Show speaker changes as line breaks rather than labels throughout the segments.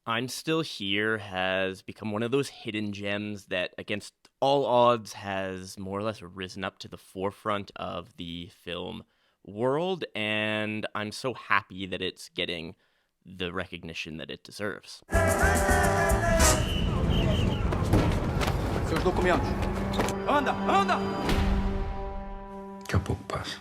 I'm Still Here has become one of those hidden gems that, against all odds, has more or less risen up to the forefront of the film world, and I'm so happy that it's getting the recognition that it deserves.
Seus documentos. Anda, anda!
Daqui a pouco passa.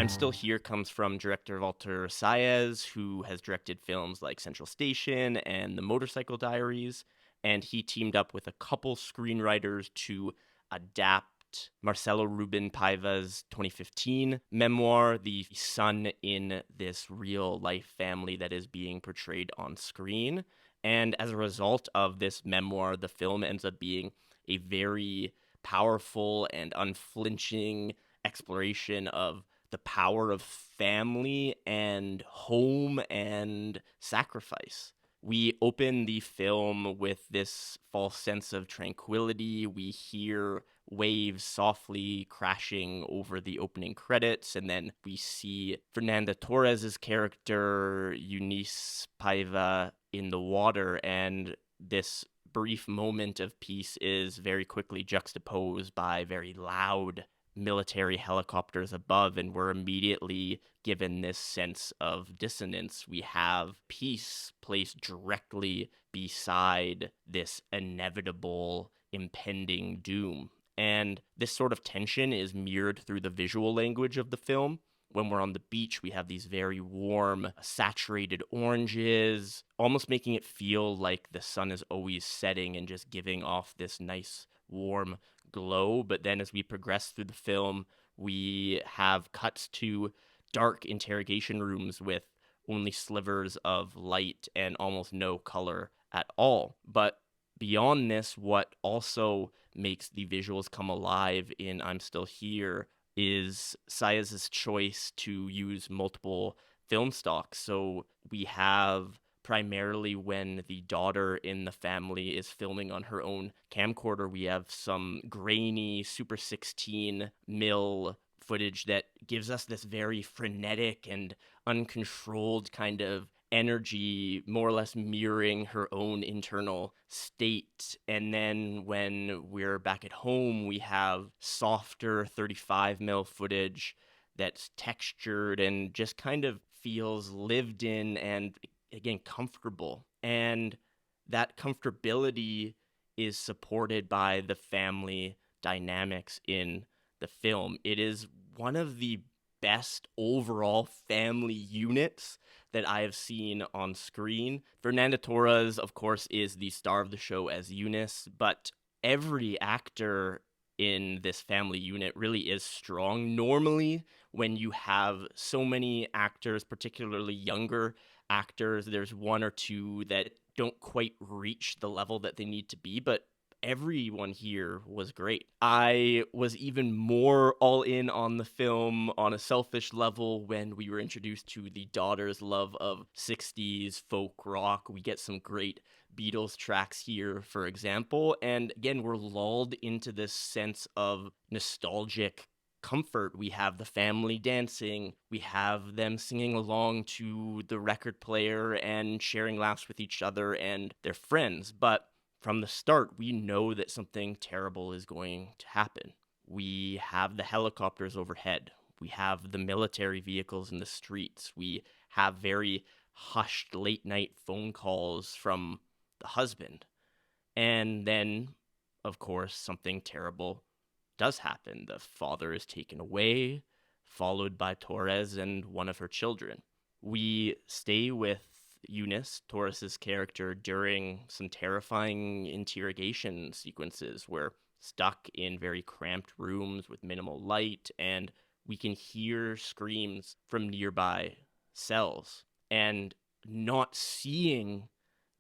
I'm Still Here comes from director Walter Salles, who has directed films like Central Station and The Motorcycle Diaries, and he teamed up with a couple screenwriters to adapt Marcelo Rubens Paiva's 2015 memoir, the son in this real-life family that is being portrayed on screen. And as a result of this memoir, the film ends up being a very powerful and unflinching exploration of the power of family and home and sacrifice. We open the film with this false sense of tranquility. We hear waves softly crashing over the opening credits, and then we see Fernanda Torres' character, Eunice Paiva, in the water, and this brief moment of peace is very quickly juxtaposed by very loud military helicopters above, and we're immediately given this sense of dissonance. We have peace placed directly beside this inevitable impending doom. And this sort of tension is mirrored through the visual language of the film. When we're on the beach, we have these very warm, saturated oranges, almost making it feel like the sun is always setting and just giving off this nice, warm glow. But then as we progress through the film, we have cuts to dark interrogation rooms with only slivers of light and almost no color at all. But beyond this, what also makes the visuals come alive in I'm Still Here is Salles' choice to use multiple film stocks. So we have primarily when the daughter in the family is filming on her own camcorder, we have some grainy Super 16 mil footage that gives us this very frenetic and uncontrolled kind of energy, more or less mirroring her own internal state. And then when we're back at home, we have softer 35 mil footage that's textured and just kind of feels lived in and, again, comfortable. And that comfortability is supported by the family dynamics in the film. It is one of the best overall family units that I have seen on screen. Fernanda Torres, of course, is the star of the show as Eunice, but every actor in this family unit really is strong. Normally, when you have so many actors, particularly younger actors, there's one or two that don't quite reach the level that they need to be, but everyone here was great. I was even more all in on the film on a selfish level when we were introduced to the daughter's love of 60s folk rock. We get some great Beatles tracks here, for example. And again, we're lulled into this sense of nostalgic comfort. We have the family dancing. We have them singing along to the record player and sharing laughs with each other and their friends. But from the start, we know that something terrible is going to happen. We have the helicopters overhead. We have the military vehicles in the streets. We have very hushed late night phone calls from the husband. And then, of course, something terrible does happen. The father is taken away, followed by Torres and one of her children. We stay with Eunice, Torres's character, during some terrifying interrogation sequences. We're stuck in very cramped rooms with minimal light, and we can hear screams from nearby cells. And not seeing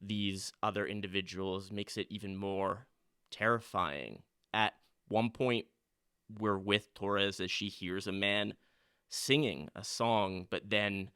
these other individuals makes it even more terrifying. At one point, we're with Torres as she hears a man singing a song, but then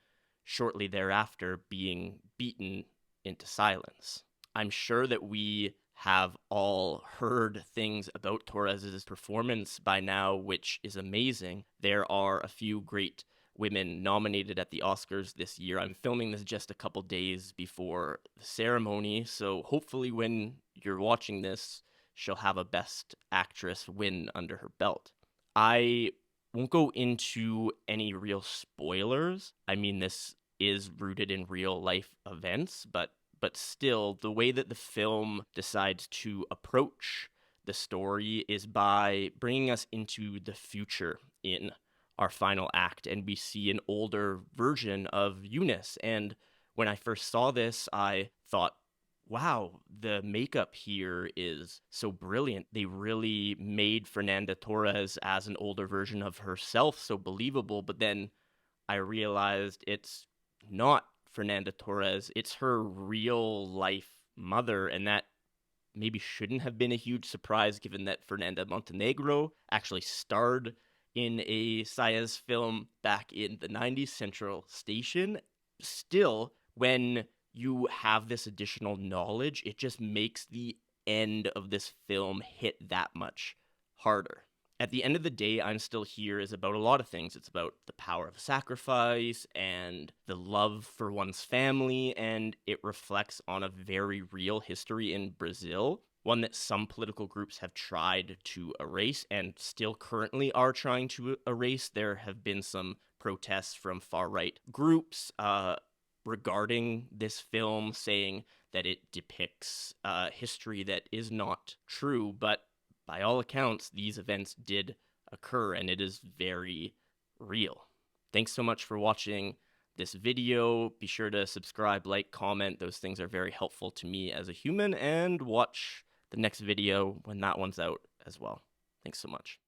shortly thereafter being beaten into silence. I'm sure that we have all heard things about Torres's performance by now, which is amazing. There are a few great women nominated at the Oscars this year. I'm filming this just a couple days before the ceremony, so hopefully when you're watching this, she'll have a Best Actress win under her belt. I won't go into any real spoilers. I mean, this is rooted in real life events, but still, the way that the film decides to approach the story is by bringing us into the future in our final act, and we see an older version of Eunice. And when I first saw this, I thought, wow, the makeup here is so brilliant. They really made Fernanda Torres as an older version of herself so believable. But then I realized it's not Fernanda Torres, it's her real life mother, and that maybe shouldn't have been a huge surprise given that Fernanda Montenegro actually starred in a Salles film back in the 90s, Central Station. Still, when you have this additional knowledge, it just makes the end of this film hit that much harder. At the end of the day, I'm Still Here is about a lot of things. It's about the power of sacrifice and the love for one's family, and it reflects on a very real history in Brazil, one that some political groups have tried to erase and still currently are trying to erase. There have been some protests from far-right groups regarding this film, saying that it depicts history that is not true, but by all accounts, these events did occur, and it is very real. Thanks so much for watching this video. Be sure to subscribe, like, comment. Those things are very helpful to me as a human, and watch the next video when that one's out as well. Thanks so much.